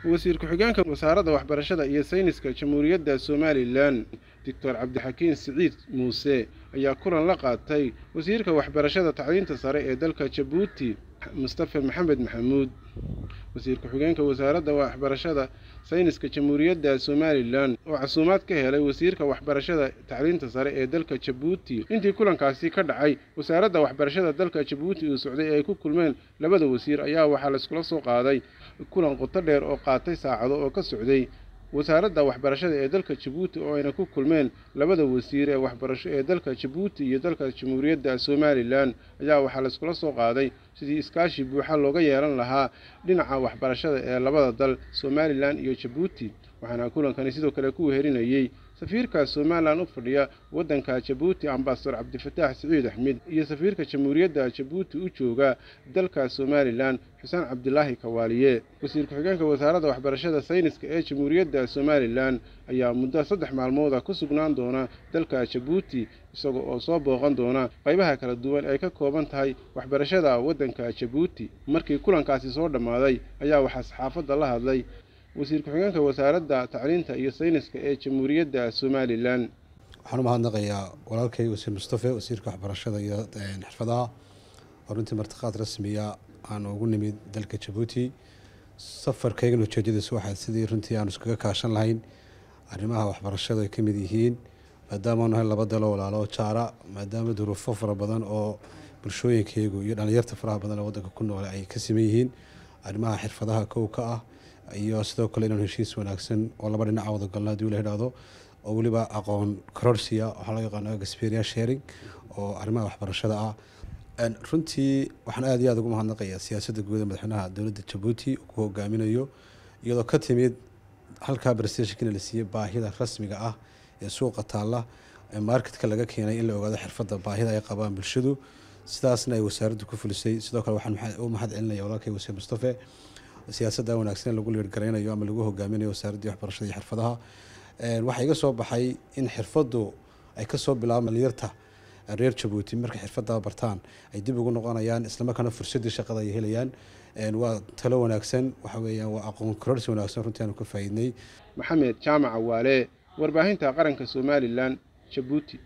wasiir ku-xigeenka wasaaradda waxbarashada iyo sayniska jamhuuriyadda Somaliland Dr. Cabdixakiin Siciid Muuse ayaa kulan la qaatay wasiirka waxbarashada tacliinta sare ee dalka Djibouti Mustafa Maxamed Maxamuud. wasiir ku-xigeenka wasaaradda waxbarashada sayniska jamhuuriyadda Somaliland oo casuumaad ka helay wasiirka waxbarashada tacliinta sare ee dalka Djibouti intii kulankaasi ka dhacay wasaaradda waxbarashada dalka Djibouti uu socday ay ku kulmeen labada wasiir ayaa waxaa la iskula soo qaaday kulan qoto dheer oo qaatay saacado oo ka socday wasaaradda waxbarashada ee dalka Djibouti oo ayna ku kulmeen labada wasiir ee waxbarasho ee dalka Djibouti iyo dalka jamhuuriyadda Somaliland ayaa waxaa la iskula soo qaaday sidii iskaashi buuxa looga yeelan lahaa dhinaca waxbarashada ee labada dal Somaliland iyo Djibouti. waxaana kulankani sidoo kale ku weerinayay safiirka Somaliland u fadhiya waddanka Djibouti Ambassador Cabdifataax Siciid Axmed iyo safiirka jamhuuriyadda Djibouti u jooga dalka Somaliland Xuseen Cabdilaahi Kawaaliye. wasiir ku-xigeenka wasaaradda waxbarashada sayniska ee jamhuuriyadda Somaliland ayaa muddo 3 maalmood ku sugnaan doona dalka Djibouti isagoo oo soo booqan doona qaybaha kala duwan ay ka kooban tahay waxbarashada waddanka Djibouti. markii kulankaasi soo dhamaaday ayaa waxaa saxaafadda la hadlay wasiir ku-xigeenka wasaaradda tacliinta iyo sayniska ee jamhuuriyadda Somaliland. waxaan u mahadnaqayaa walaalkay wasiir Mustafa wasiirka waxbarashada iyo xirfadaha runtii martiqaad rasmiya aan ugu nimid dalka Djibouti. safarkayga ujeedadiisu waxay sidii runtii aan iskaga kaashan lahayn arrimaha waxbarashada ay kamid yihiin maadaama aanu hay laba dalo walaalo jaara maadaama duruufo fara badan oo bulshooyinkaygu iyo dhalinyarta faraha badan ee waddanka ku nool ay ka siman yihiin arrimaha xirfadaha kow ka ah iyo sidoo kale inaan heshiis wanaagsan oo laba dhinac wada galno haddii la yidhaahdo oo weliba aqoon kororsiya waxaa loo yaqaano experience sharing oo arrimaha waxbarashada ah. runtii waxaan aad iyo aad ugu mahadnaqayaa siyaasadda guud ee madaxweynaha dowladda Djibouti ku hogaaminayo iyadoo ka timid halkaa barnaamijkana la siiyay baahida rasmiga ah ee suuqa taalla ee marketka laga keenay in la ogaado xirfadda baahida ay qabaan bulshadu sidaasna ay wasaaraddu ku fulisay. sidoo kale waxaan u mahad celinayaa walaalkay wasiir Mustafa siyaasadda wanaagsan lagu leergareynayo ama lagu hogaaminayo wasaaradda waxbarashada iyo xirfadaha. waxa iga soo baxay in xirfaddu ay ka soo bilaabmaan dhalinyarta reer Djibouti markay xirfadda bartaan ay dib ugu noqonayaan isla markaana fursadda shaqada ay helayaan. waa talo wanaagsan waxa weeyaan waa aqoon kororsi wanaagsan runtii aan ka faa'iidnay. Maxamed Jaamac Waale warbaahinta qaranka Somaliland Djibouti.